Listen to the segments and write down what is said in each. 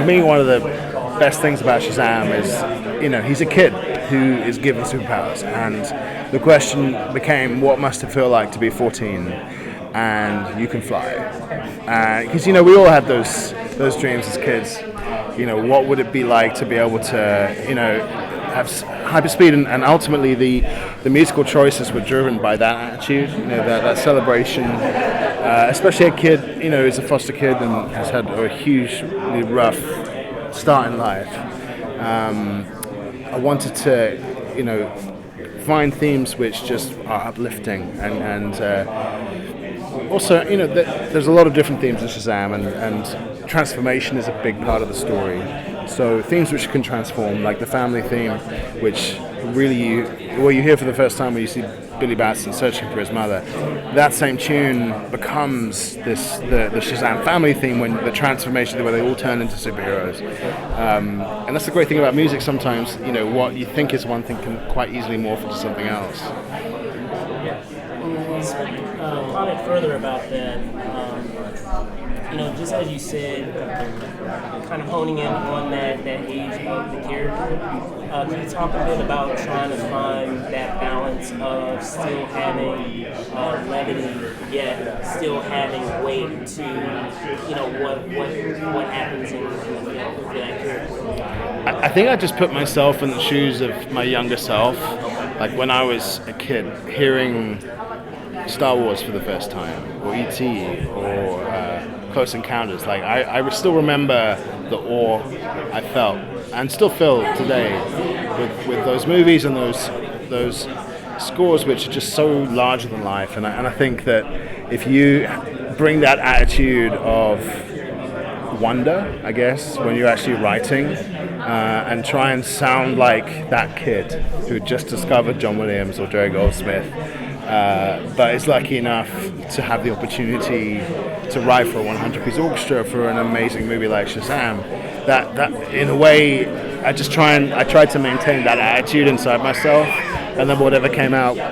for me, one of the best things about Shazam is, he's a kid who is given superpowers, and the question became, what must it feel like to be 14 and you can fly? Because we all had those dreams as kids. What would it be like to be able to, have hyperspeed, and ultimately the musical choices were driven by that attitude, that celebration, especially a kid, who's a foster kid and has had a hugely rough start in life. I wanted to, find themes which just are uplifting, and also, there's a lot of different themes in Shazam, and transformation is a big part of the story. So themes which can transform, like the family theme, which really you hear for the first time when you see Billy Batson searching for his mother. That same tune becomes the Shazam family theme, when the transformation, where they all turn into superheroes. And that's the great thing about music. Sometimes, what you think is one thing can quite easily morph into something else. Comment further about that. Just as you said, kind of honing in on that age of the character. Can you talk a bit about trying to find that balance of still having levity, yet still having weight to, what happens in the film for that character? I think I just put myself in the shoes of my younger self, like when I was a kid, hearing Star Wars for the first time, or E.T., or Close Encounters. Like I still remember the awe I felt, and still feel today, with those movies and those scores, which are just so larger than life. And I think that if you bring that attitude of wonder, I guess, when you're actually writing, and try and sound like that kid who just discovered John Williams or Jerry Goldsmith, but is lucky enough to have the opportunity to write for a 100-piece orchestra for an amazing movie like Shazam, that in a way, I tried to maintain that attitude inside myself, and then whatever came out. Yeah.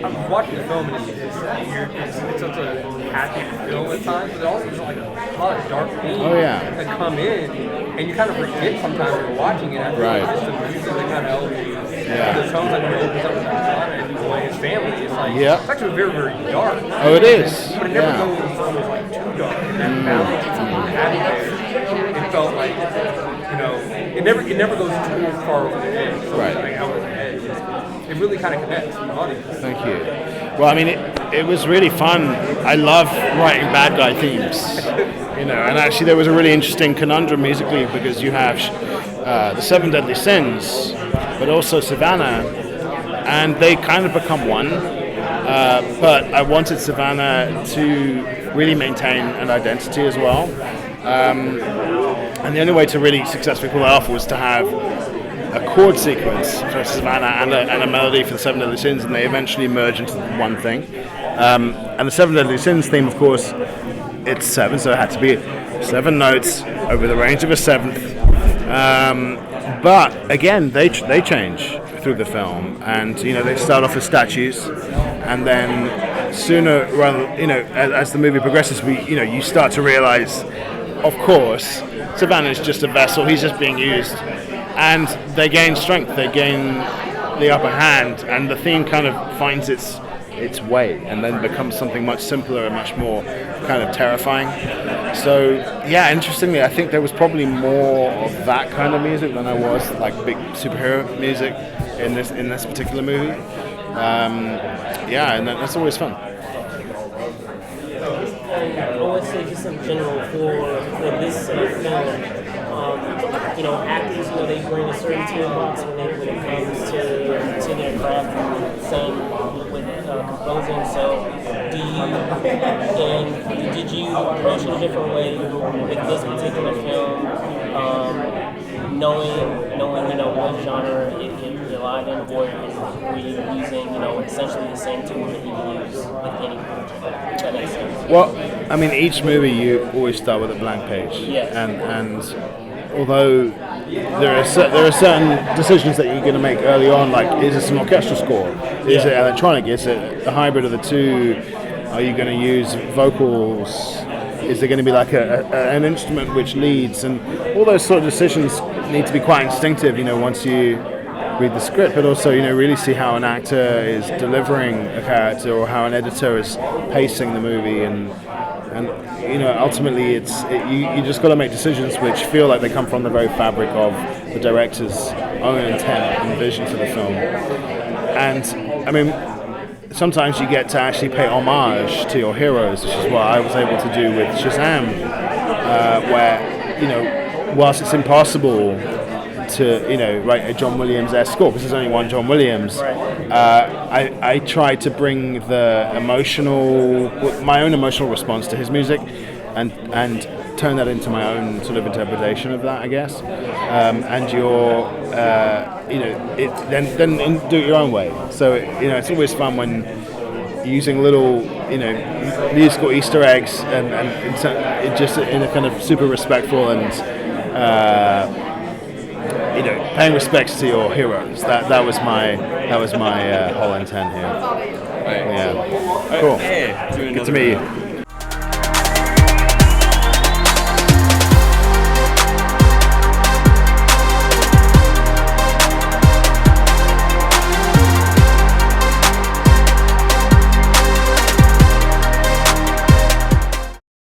I'm watching the film, and it's such a happy film at times, but also there's like a lot of dark themes that come in, and you kind of forget sometimes when you're watching it. I feel like just the music that kind of elevates the tones, like when it opens up with Katana and his family. It's like it's actually very, very dark. Oh, it is. But it never goes almost like too dark. And that balance of having there, it felt like it never goes too far over the edge. So like out over the edge. It really kind of connects with the audience. Thank you. Well, I mean, it was really fun. I love writing bad guy themes, and actually there was a really interesting conundrum musically, because you have the Seven Deadly Sins, but also Savannah, and they kind of become one. But I wanted Savannah to really maintain an identity as well. And the only way to really successfully pull that off was to have a chord sequence for Savannah and a melody for the Seven Deadly Sins, and they eventually merge into one thing. And the Seven Deadly Sins theme, of course, it's 7, so it had to be 7 notes over the range of a seventh. But again, they change through the film, and they start off as statues, and then sooner, as the movie progresses, you start to realize, of course, Savannah is just a vessel; he's just being used. And they gain strength, they gain the upper hand, and the theme kind of finds its way, and then becomes something much simpler and much more kind of terrifying. So, interestingly, I think there was probably more of that kind of music than there was like big superhero music in this particular movie. And that's always fun. I would say just in general for this film. Actors, they bring a certain toolbox when it comes to their craft. Same with composing. So, did you approach it a different way with this particular film? Knowing what genre it relied on, or were you using essentially the same tool that you would use with any project? That makes sense. Well, I mean, each movie you always start with a blank page, and although there are certain decisions that you're going to make early on, like is this an orchestral score? Is it electronic? Is it a hybrid of the two? Are you going to use vocals? Is there going to be like an instrument which leads? And all those sort of decisions need to be quite instinctive, once you read the script, but also, really see how an actor is delivering a character or how an editor is pacing the movie. And ultimately you just got to make decisions which feel like they come from the very fabric of the director's own intent and vision for the film. And, I mean, sometimes you get to actually pay homage to your heroes, which is what I was able to do with Shazam, where, whilst it's impossible to, write a John Williams-esque score, because there's only one John Williams, I tried to bring my own emotional response to his music and turn that into my own sort of interpretation of that, I guess. And then do it your own way. So, it's always fun when using little, musical Easter eggs and it just in a kind of super respectful and, paying respects to your heroes. That was my whole intent here. Right. Yeah. Cool. Hey, Good to meet you.